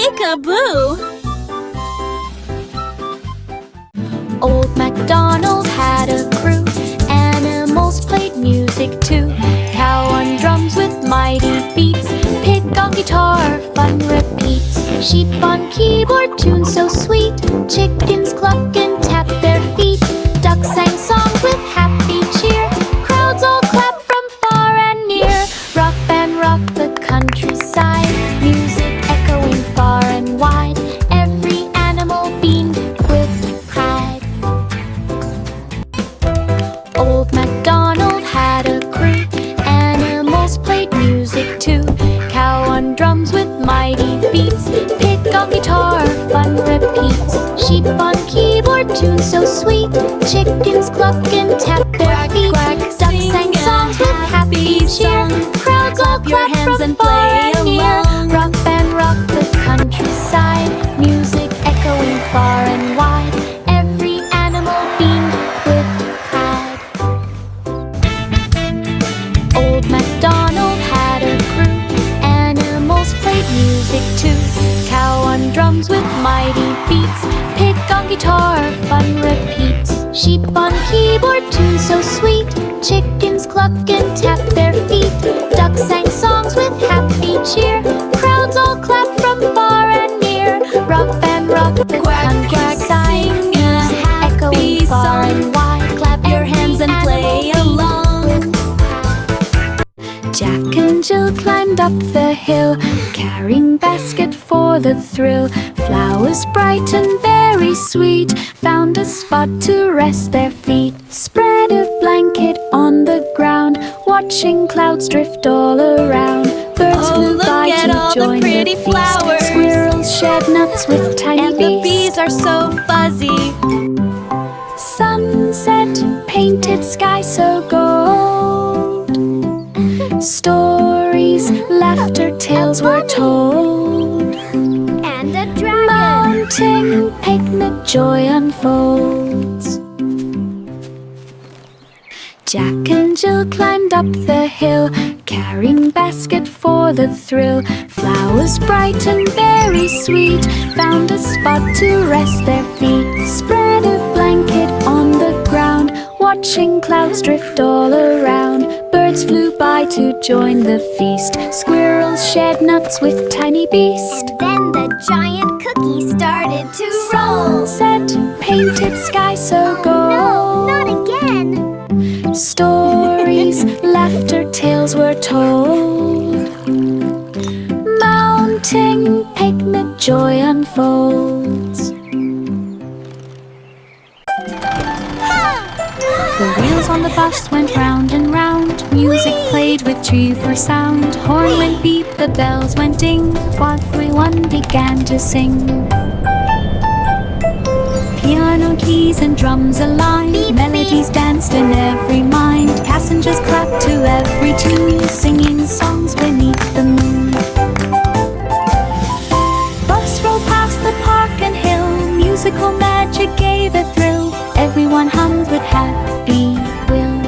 Peek-a-boo! Old MacDonald had a crew. Animals played music too. Cow on drums with mighty beats. Pig on guitar, fun repeats. Sheep on keyboard, tunes so sweet. Chickens cluck and tap their feet. Ducks sang songs with happy cheer. Crowds all clap from far and near. Rock band rocked the countryside. Music echoing far and wide. Every animal beamed with pride. Old MacDonald had a crew. Animals played music too. Cow on drums with mighty beats. Pig on guitar, fun repeats. Sheep on keyboard, tunes so sweet. Chickens cluck and tap their feet. Ducks sang songs with happy cheer. Crowds all clap from far and near. Rock band rocked the countryside. Music echoing far and wide. Every animal beamed with pride. Old MacDonald had a crew. Animals played music too. Cow on drums with mighty beats. Pig on guitar, fun repeats. Sheep on keyboard, tunes so sweet. Chickens cluck and tap their feet. Ducks sang songs with happy cheer. Crowds all clap from far and near. Rock band rocked the countryside. Music echoing far and wide. Clap your hands and play along. Jack and Jill climbed up the hill, carrying basket for the thrill. Flowers bright and very sweet found a spot to rest their feet. Spread a blanket on the ground, watching clouds drift all around. Birds flew by to join the feast. Flowers. Squirrels shed nuts with tiny And beaks. the bees are so fuzzy. Sunset painted sky so gold. Stories, laughter, tales were told. And a dragon. Mounting picnic, joy unfolds. Jack and Jill climbed up the hill, carrying basket for the thrill. Flowers bright and very sweet found a spot to rest their feet. Spread a blanket on the ground, watching clouds drift all around. Birds flew by to join the feast. Squirrels shed nuts with tiny beast. Then the giant cookie started to roll. Sunset painted sky so gold. No, not again. Stories, laughter, tales were told. Mounting picnic, joy unfolds. The wheels on the bus went round and round. Music played with cheerful sound. Horn went beep, the bells went ding, while everyone began to sing. Piano keys and drums aligned. Beep, Melodies danced in every mind. Passengers clapped to every tune, singing songs beneath the moon. Bus rolled past the park and hill. Musical magic gave a thrill. Everyone hummed with happy will.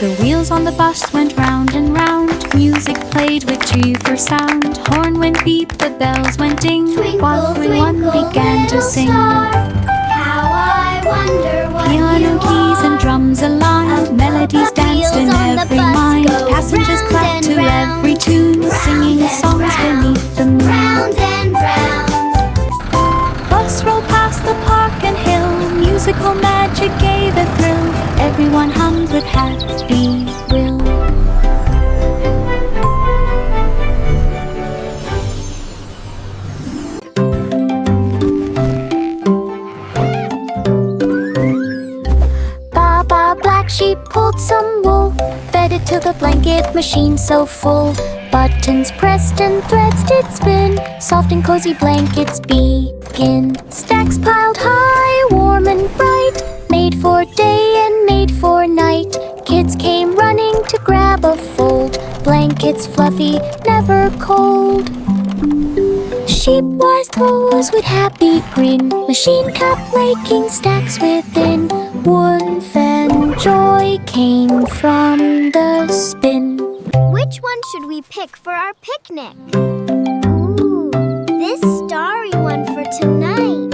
The wheels on the bus went round and round. Music played with cheerful sound. Horn went beep, the bells went ding, while everyone began to sing. How I wonder what Piano keys and drums aligned. Melodies danced in every mind. Passengers clapped to every tune, singing songs beneath the moon. round and round. Bus rolled past the park and hill. Musical magic gave a thrill. Everyone hummed with happy will. Baba Black Sheep pulled some wool, fed it to the blanket machine so full. Buttons pressed and threads did spin, soft and cozy blankets begin. Stacks piled high, warm and bright, made for day and made for night. Kids came running to grab a fold, blankets fluffy, never cold. Sheep-wise toes with happy grin, machine kept making stacks within. Warmth and joy came from the spin. Which one should we pick for our picnic? Ooh, this starry one for tonight.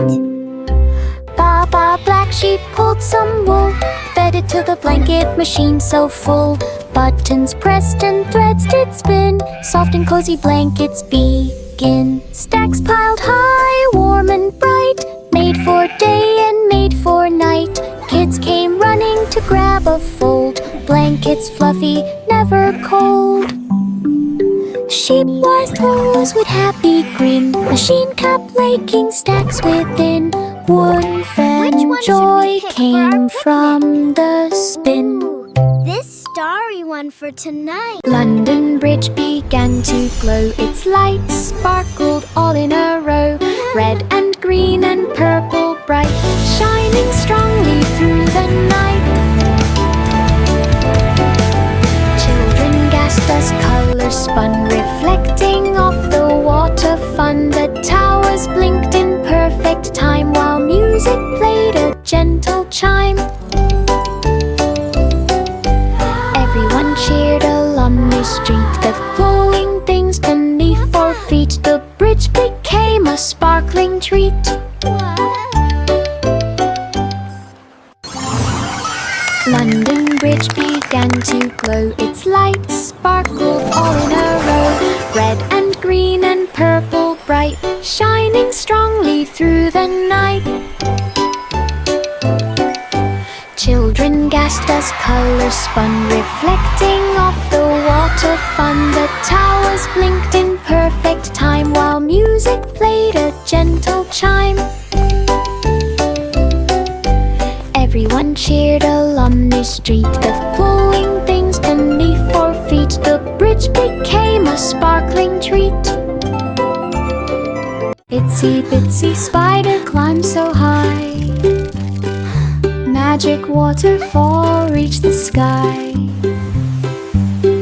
Baba Black Sheep pulled some wool, fed it to the blanket machine so full. Buttons pressed and threads did spin, soft and cozy blankets begin. Stacks piled high, warm and bright, made for day and made for night. Kids came running to grab a fold, blankets fluffy, never cold. Sheep wise toes with happy grin, machine kept laking stacks within. Woof and joy came from the spin. Ooh, this starry one for tonight. London Bridge began to glow, its lights sparkled all in a row. Red and green and purple bright, shining strongly through the night. Children gasped as colors spun, reflecting off the water fun. The towers blinked in perfect time, while music played a gentle chime. Everyone cheered along the street, the glowing things beneath 4 feet. The bridge became a sparkling treat. London Bridge began to glow, its lights sparkled all in a row. Red and green and purple bright, shining strongly through the night. Children gasped as colors spun, reflecting off the water fun. The towers blinked in perfect time, while music played a gentle chime. Everyone cheered along the street, the glowing things beneath 4 feet. The bridge became a sparkling treat. Itsy bitsy spider climbed so high, magic waterfall reached the sky.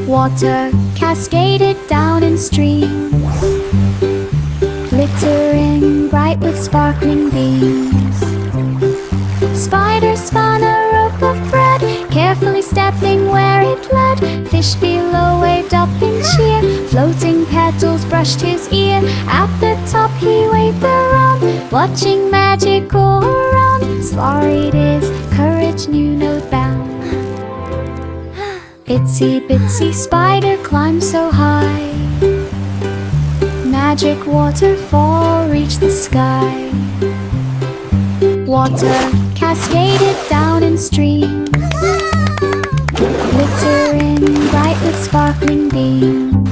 Water cascaded down in streams, glittering bright with sparkling beams. Spider spun a rope of thread, carefully stepping where it led. Fish below waved up in cheer, floating petals brushed his ear. At the top he waved around, watching magic go around. Slurried his courage knew no bound. Itsy bitsy spider climbed so high, magic waterfall reached the sky. Water cascaded down in streams, glittering bright with sparkling beams.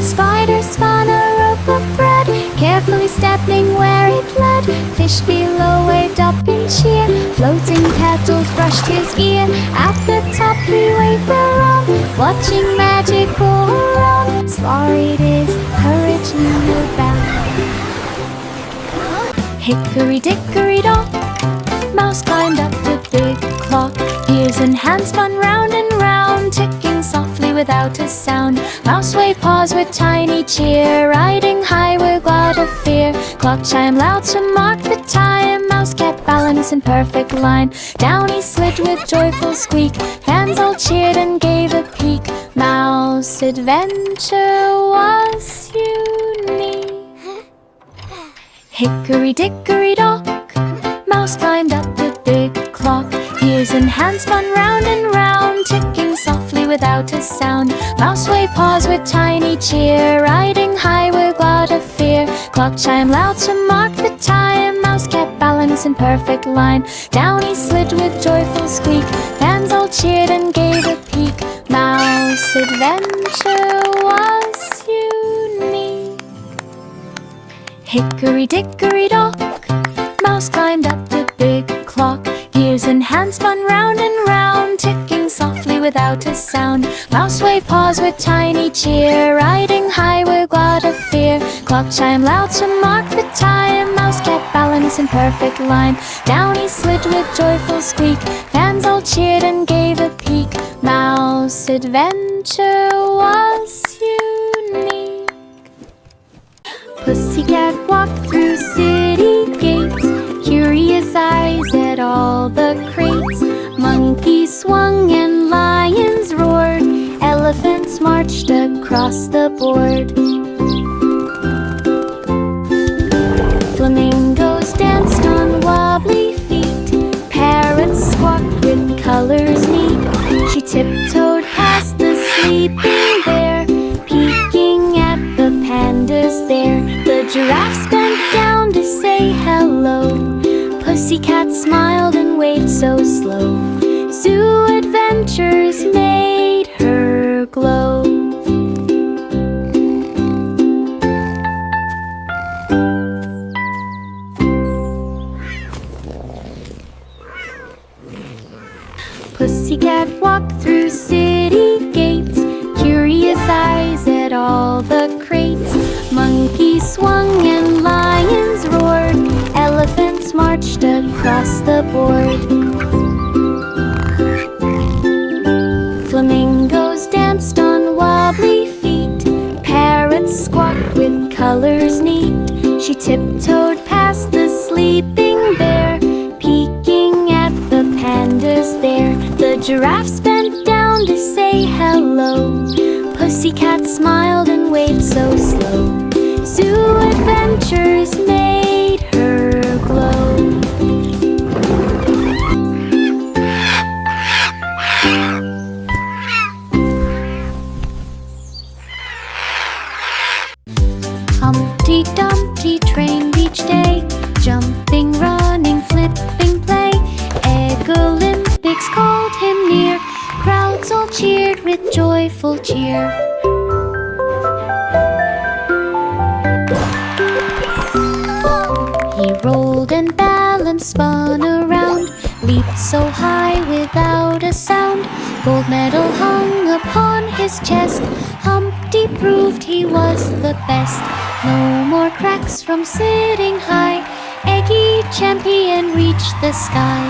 Spider spun a rope of thread, carefully stepping where it led. Fish below waved up in cheer, floating petals brushed his ear. At the top he waved around, watching magic go around. Slurried his courage knew no bound. Hickory dickory dock, mouse climbed up the big clock. Ears and hands spun round and round, ticking softly without a sound. Mouse waved paws with tiny cheer, riding high with glad of fear. Clock chimed loud to mark the time, mouse kept balance in perfect line. Down he slid with joyful squeak, fans all cheered and gave a peek. Mouse adventure was unique. Hickory dickory dock, mouse climbed up the big clock. Ears and hands spun round and round, ticking softly without a sound. Mouse waved paws with tiny cheer, riding high with glad of fear. Clock chimed loud to mark the time, mouse kept balance in perfect line. Down he slid with joyful squeak, fans all cheered and gave a peek. Mouse adventure was unique. Hickory dickory dock, mouse climbed up the big clock. Ears and hands spun round and round, ticking softly without a sound. Mouse waved paws with tiny cheer, riding high with glad of fear. Clock chimed loud to mark the time, mouse kept balance in perfect line. Down he slid with joyful squeak, fans all cheered and gave a peek. Mouse adventure was unique. Pussycat walked through city gates, curious eyes at all the crates. Monkey swung and colors neat. She tiptoed past the sleeping bear, peeking at the pandas there. The giraffes bent down to say hello. Pussycat smiled and waved so slow. Zoo adventures made her glow. Pussycat walked through city gates, curious eyes at all the crates. Monkeys swung and lions roared, elephants marched across the board. Flamingos danced on wobbly feet, parrots squawked with colors neat. She tiptoed past the sleeping bear, peeking at the pandas there. The giraffes bent down to say hello. Pussycat smiled and waved so slow. Zoo adventures made her glow. Humpty Dumpty trained each day, jumping, running, flipping, play. Egg Olympics called him near, crowds all cheered with joyful cheer. He rolled and balanced, spun around, leaped so high without a sound. Gold medal hung upon his chest, Humpty proved he was the best. No more cracks from sitting high, Eggy champion reached the sky.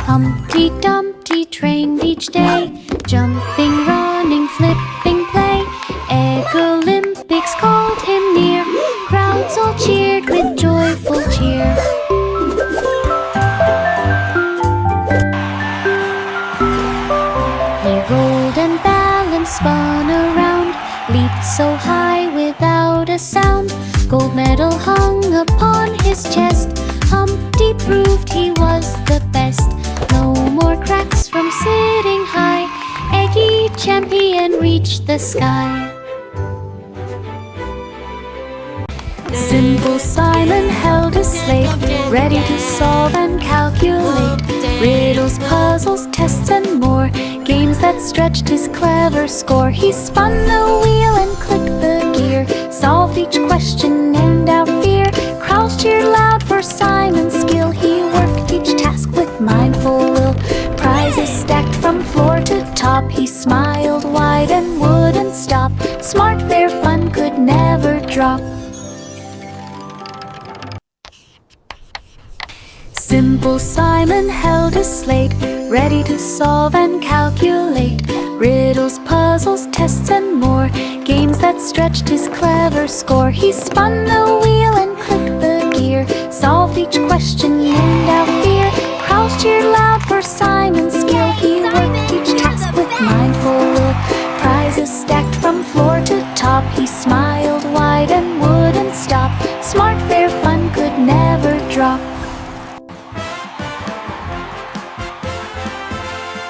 Humpty Dumpty trained each day, jumping, running, flipping, play. Egg Olympics called him near, crowds all cheered with joyful cheer. He rolled and balanced, spun around, leaped so high without a sound. Gold medal hung upon his chest, Humpty proved he was the best. No more cracks from sitting high, Eggy champion reached the sky. Simple Simon held a slate, ready to solve and calculate riddles, puzzles, tests and more, games that stretched his clever score. He spun the wheel and clicked the gear, solved each question and out fear. Crowds cheered loud for Simon's skill, he worked each task with mindful will. Prizes stacked from floor to top, he smiled wide and wouldn't stop. Smart, fair fun could never drop. Simple Simon held a slate, ready to solve and calculate riddles, puzzles, tests and more, games that stretched his clever score. He spun the wheel and clicked the gear, solved each question and out fear. Crowds cheered loud for Simon's skill, he worked each task with mindful will. Prizes stacked from floor to top, he smiled wide and wouldn't stop. Smart, fair fun could never drop.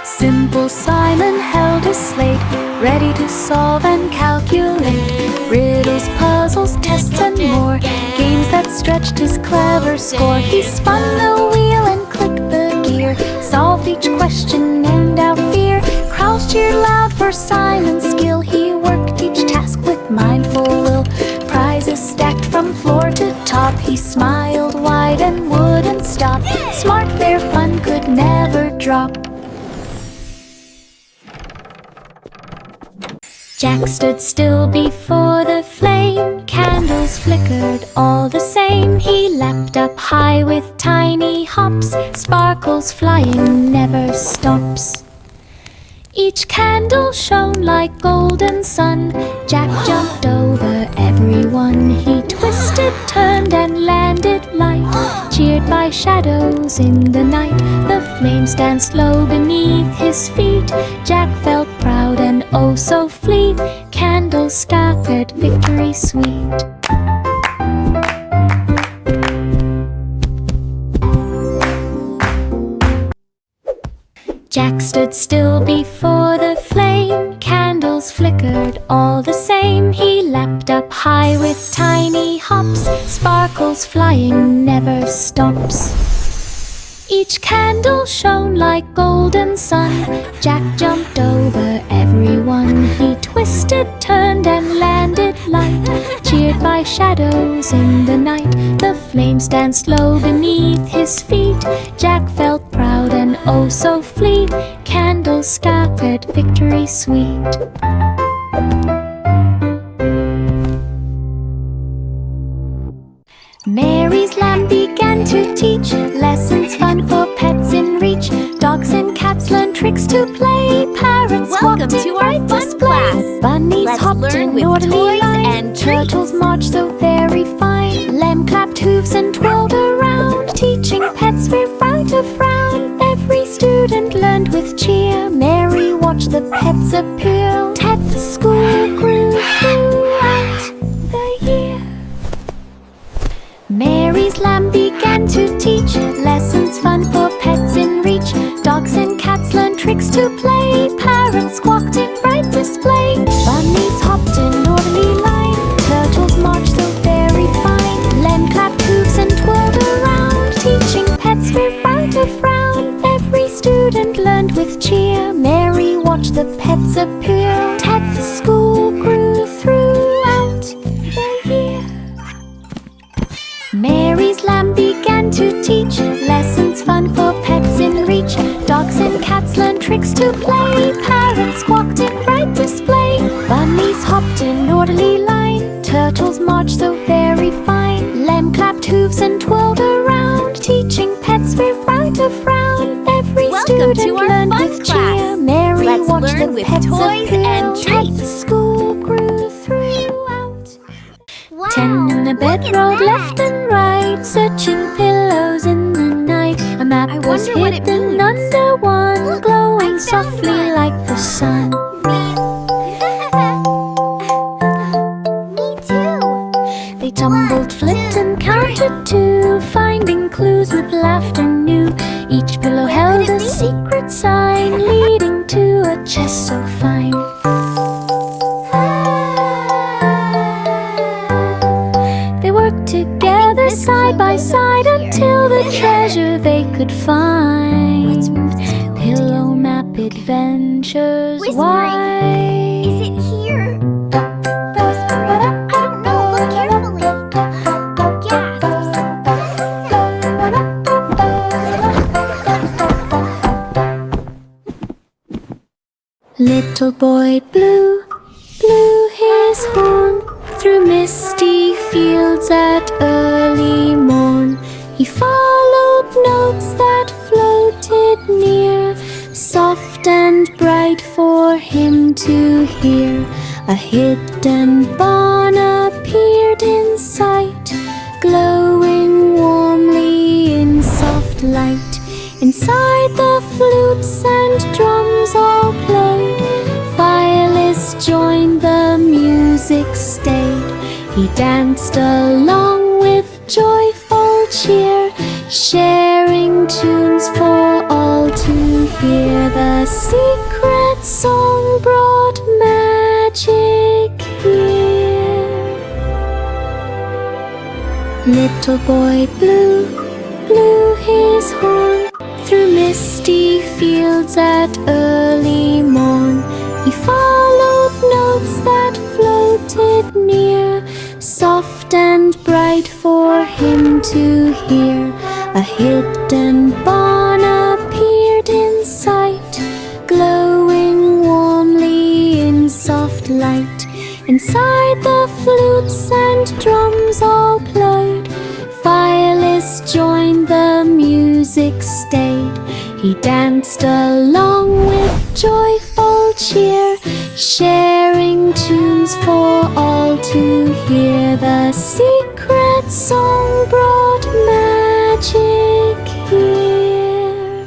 Simple Simon held a slate, ready to solve and calculate riddles, puzzles, tests and more, games that stretched his clever score. He spun the wheel and clicked the gear, solved each question and out fear. Crowds cheered loud for Simon's skill, he worked each task with mindful will. Prizes stacked from floor to top, he smiled wide and wouldn't stop. Smart, fair fun could never drop. Jack stood still before the flame, candles flickered all the same. He leapt up high with tiny hops, sparkles flying never stops. Each candle shone like golden sun, Jack jumped over everyone. He twisted, turned and landed light, cheered by shadows in the night. The flames danced low beneath his feet, Jack felt proud and oh so fleet. Candles scattered victory sweet. stood still before the flame. Candles flickered all the same. He leapt up high with tiny hops. Sparkles flying never stops. Each candle shone like golden sun. Jack jumped over everyone. He twisted, turned and landed light. Cheered by shadows in the night. The flames danced low beneath his feet. Jack felt proud and oh so fleet. Candles scattered victory sweet. Mary's lamb began to teach lessons fun for pets in reach. Dogs and cats learn tricks to play. Parrots Welcome walked to in our right fun display. class. Bunnies Let's hopped learn in with orderly toys line. and treats. Turtles marched so very fine. Lamb clapped hooves and twirled around. Teaching pets without a frown. Every student learned with cheer. Mary watched the pets appear. Pet school grew throughout the year. Mary's lamb began to teach lessons fun for pets in reach. Dogs and cats learned tricks to play. Parrots squawked in bright display. Bunnies hopped in orderly line. Turtles marched so very fine. Lamb clapped hooves and twirled around. Teaching pets without a frown. Every student learned with cheer. Mary watched the pets appear. Pet school grew throughout the year. Mary's lamb began to teach lessons fun for pets in reach. Dogs and cats learned tricks to play. Parrots squawked in bright display. Bunnies hopped in orderly line. Turtles marched so very fine. Lamb clapped hooves and twirled around. Teaching pets without a frown. Every Welcome student to our learned fun with class. cheer. Mary Let's watched learn the with pets toys appear. and treats. Pet school grew throughout. Wow, 10 in the bed look at rolled that. left and right, searching pillows in the night. A map I was wonder what it hidden means. under one, Look, glowing I found softly one. like the sun. Me too. They tumbled, flipped and counted too, finding clues with laughter new. Each pillow held could it a be? secret sign, leading to a chest so fine. They worked together side by side until the treasure they could find. Let's move this pillow Pillow map adventures Whispery. wide. Is it here? I don't know. Look carefully. Gasps. Little boy blue blew his horn through misty fields at early morn. He followed notes that floated near, soft and bright for him to hear. A hidden barn appeared in sight, glowing warmly in soft light. Inside the flutes and drums all played. Violas joined, the music stayed. He danced along with joyful cheer, sharing tunes for all to hear. The secret song brought magic here. Little boy blue blew his horn through misty fields at early morn. He followed notes that floated near, soft and bright for him to hear. A hidden barn appeared in sight, glowing warmly in soft light. Inside the flutes and drums all played. Violas joined, the music stayed. He danced along with joyful cheer, sharing tunes for all to hear. The secret song brought magic here.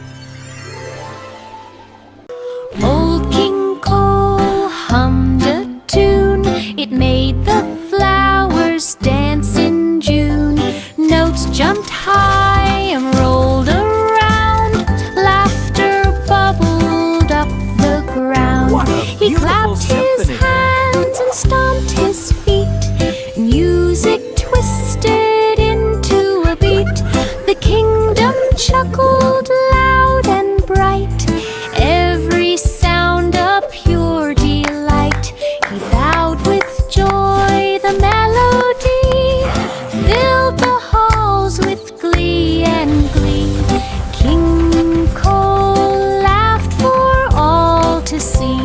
Old King Cole hummed a tune. It made the flowers dance in June. Notes jumped high and rolled around. Laughter bubbled his hands and stomped his feet. Music twisted into a beat. The kingdom chuckled loud and bright. Every sound a pure delight. He bowed with joy. The melody filled the halls with glee and glee. King Cole laughed for all to see.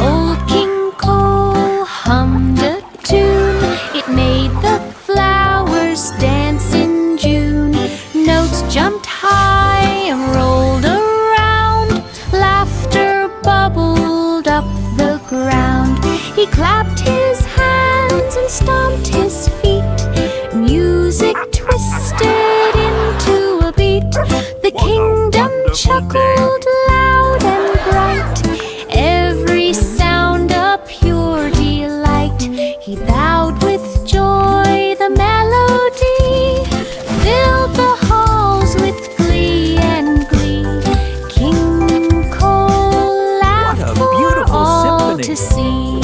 Old King Cole hummed a tune. It made the flowers dance in June. Notes jumped high and rolled around. Laughter bubbled up the ground. He clapped his hands and stomped his feet. Music twisted into a beat. The kingdom chuckled loud and bright. Every sound a pure delight. He bowed with joy. The melody filled the halls with glee and glee. King Cole laughed for all to see.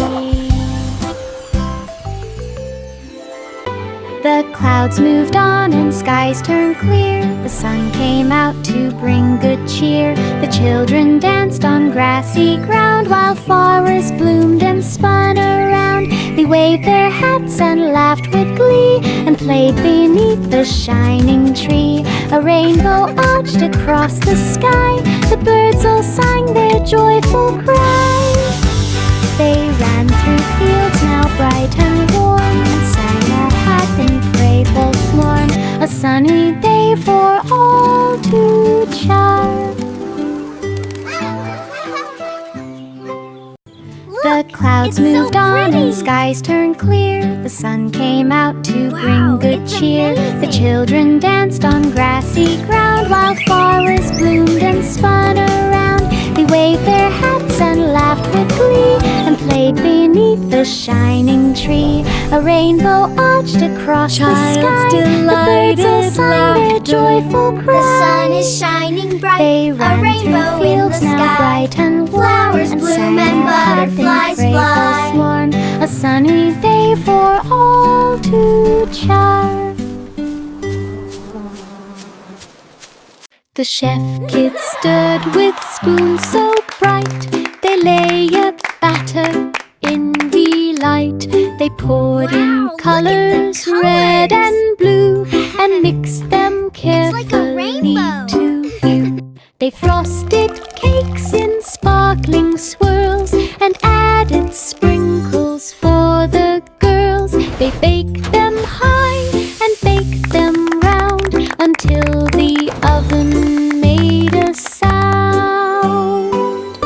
The clouds moved on and skies turned clear. The sun came out to bring good cheer. The children danced on grassy ground while flowers bloomed and spun around. They waved their hats and laughed with glee and played beneath the shining tree. A rainbow arched across the sky. The birds all sang their joyful cry. They ran through fields now bright and warm and sang a happy playful swarm. A sunny day for all to charm. The clouds moved on and skies turned clear. The sun came out to bring good cheer. The children danced on grassy ground while flowers bloomed and spun around. They waved their hats and laughed with glee and played beneath the shining tree. A rainbow arched across the sky. The birds all sang their joyful cry. The sun is shining bright. They A ran rainbow through in the fields now sky. bright and warm, Flowers and bloom sang and a happy butterflies playful fly. swarm. A sunny day for all to charm. The chef kids stood with spoons so bright. They lay a batter in delight. They poured in Wow, colors, look at the red colors. and blue, and mixed them carefully like a rainbow. to view. They frosted cakes in sparkling swirls and added sprinkles for the girls. They baked them high and baked them round until the oven made a sound.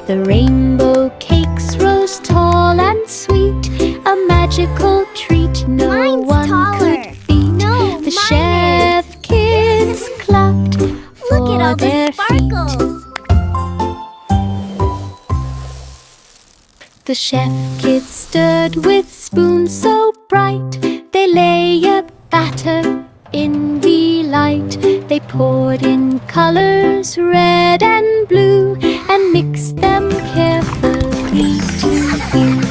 The rainbow cakes rose tall and sweet, a magical treat no Mine's one taller. could beat. No, The mine chef kids clapped for Look at all their the sparkles. feet. The chef kids stood with spoons so bright. They lay a batter in delight. They poured in colors, red and blue, and mixed them carefully to view.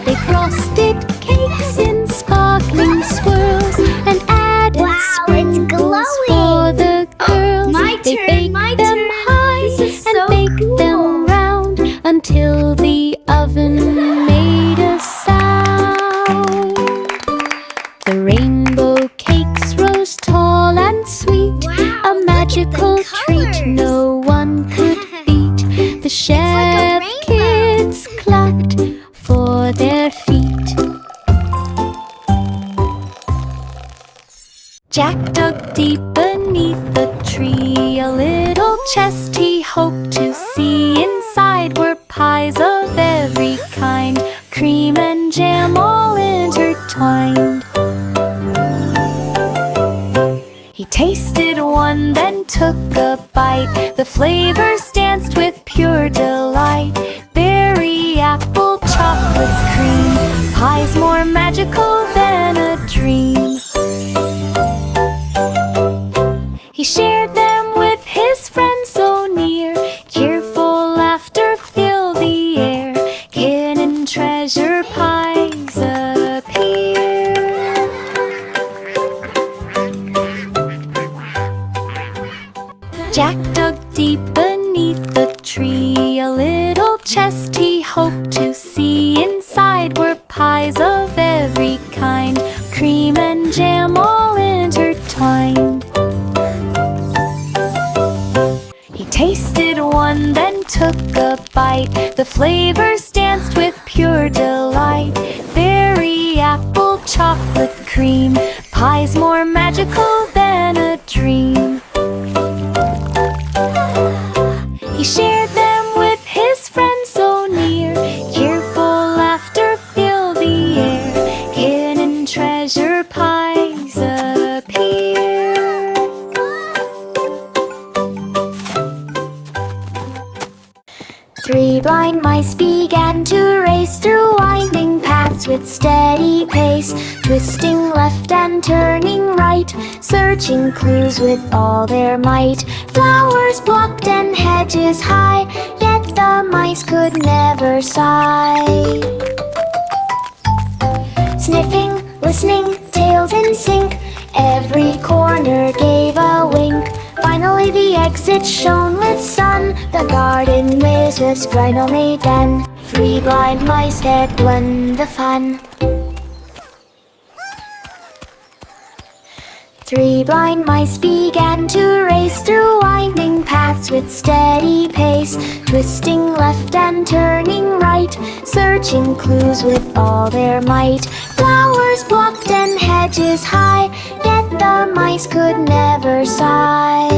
They frosted cakes in sparkling swirls and added Wow, it's sprinkles for glowing. the girls. my They turn, baked my them turn. high This is and so baked cool. them round until the oven made a sound. The rainbow cakes rose tall and sweet, Wow, a look at magical the treat colors. no one could beat. The chef rainbow. kids clapped for their feet. Jack dug deep beneath the tree, a little chest he hoped to see. Inside were pies of every kind, cream and jam all intertwined. He tasted one, then took a bite. The flavors danced with pure delight. Berry, apple, chocolate cream, pies more magical than a dream. He shared them with his friends so near, cheerful deep beneath the tree. A little chest he hoped to see. Inside were pies of every kind, cream and jam all intertwined. He tasted one, then took a bite. The flavors danced with pure delight. Berry, apple, chocolate, cream, pies more magical than a dream. He shared them with his friends so near. Cheerful laughter filled the air. Hidden treasure pies appear. Three blind mice began to race through winding paths with steady pace, twisting left and turning right, searching clues with all their might. Flowers blocked and hedges high, yet the mice could never sigh. Sniffing, listening, tails in sync, every corner gave a wink. Finally the exit shone with sun. The garden maze was Rhino-Maiden. Three blind mice had won the fun. Three blind mice began to race through winding paths with steady pace, twisting left and turning right, searching clues with all their might. Flowers blocked and hedges high, yet the mice could never sigh.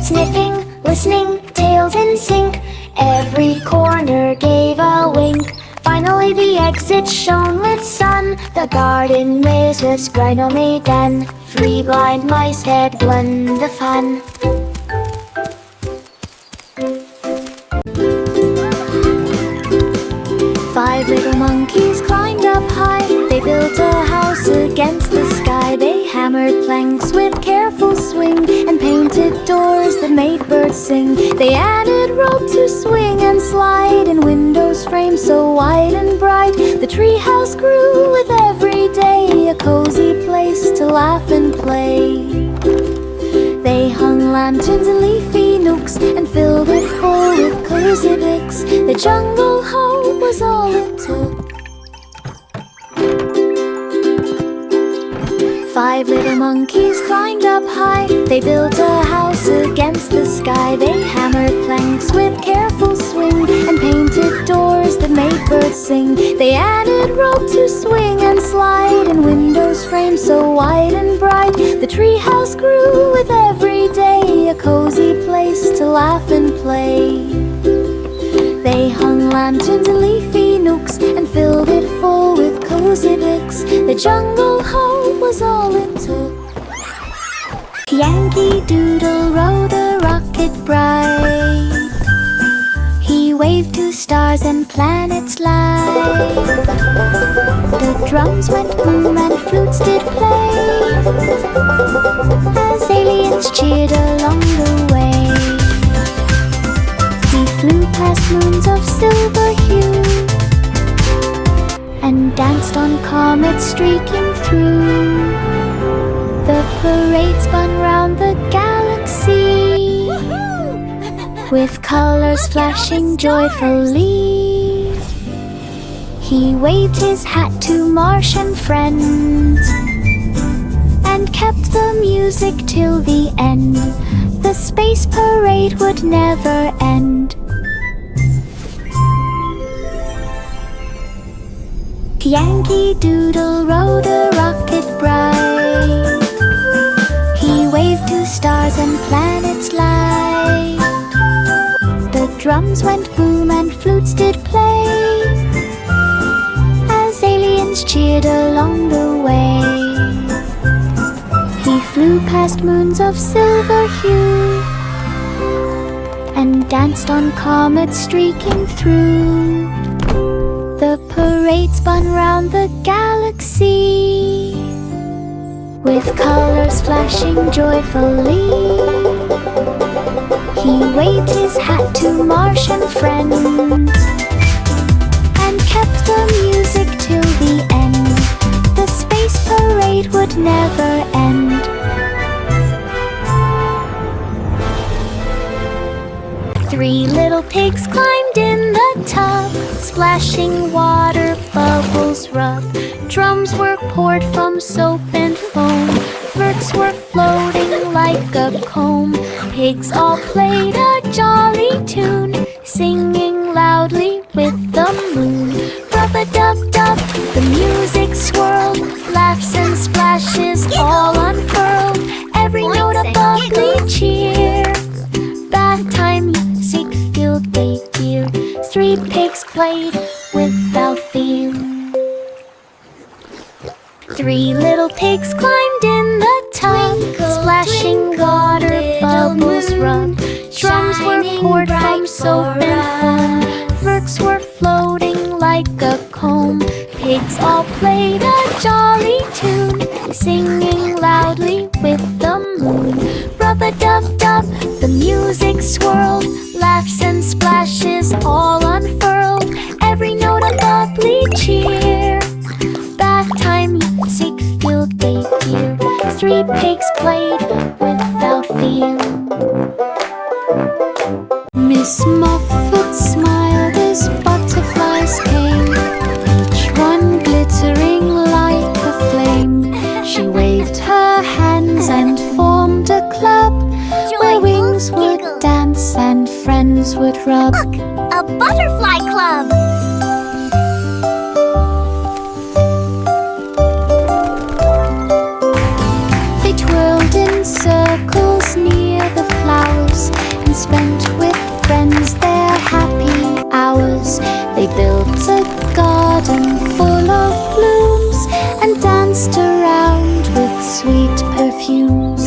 Sniffing, listening, tails in sync, every corner gave a wink. Finally the exit shone with sun. The garden maze was Rhino-Maiden. Three blind mice had won the fun. Five little monkeys climbed up high. They built a house against the sky. They hammered planks with careful swing and painted doors that made birds sing. They added rope to swing and slide and windows framed so wide and bright. The treehouse grew with every day, a cozy place to laugh and play. They hung lanterns in leafy nooks and filled it full with cozy books. The jungle home was all it took. Five little monkeys climbed up high. They built a house against the sky. They hammered planks with careful swing and painted doors that made birds sing. They added rope to swing and slide and windows framed so wide and bright. The treehouse grew with every day, a cozy place to laugh and play. They hung lanterns in leafy nooks and filled it full with cozy books. The jungle home was all it took. Yankee Doodle rode a rocket bright. He waved to stars and planets light. The drums went boom and flutes did play as aliens cheered along the way. Flew past moons of silver hue and danced on comets streaking through. The parade spun round the galaxy with colors flashing joyfully. He waved his hat to Martian friends and kept the music till the end. The space parade would never end. Yankee Doodle rode a rocket bright. He waved to stars and planets light. The drums went boom and flutes did play as aliens cheered along the way. He flew past moons of silver hue and danced on comets streaking through. The parade spun round the galaxy with colors flashing joyfully. He waved his hat to Martian friends and kept the music till the end. The space parade would never end. little pigs climbed in the tub. Splashing water, bubbles rub. Drums were poured from soap and foam. Flirts were floating like a comb. Pigs all played a jolly tune, singing loudly with the moon. Rub-a-dub-dub, the music swirled. Laughs and splashes all unfurled. Every note a bubbly cheer. Bath time music filled the ear. 3 pigs played without fear. 3 little pigs climbed in the tub. Splashing water, bubbles rub. Drums were poured from soap and foam. Flirts were floating like a comb. Pigs all played a jolly tune, singing loudly with the moon. Rub-a-dub-dub, the music swirled. Laughs and splashes all unfurled. Every note a bubbly cheer. Bath time music filled the ear. 3 pigs played without fear. Miss Muffet smiled as butterflies came, each one glittering like a flame. She waved her hands and formed a club, where wings would dance and friends would rub. Look, a butterfly club. They twirled in circles near the flowers and spent with friends their happy hours. They built a garden full of blooms and danced around with sweet perfumes.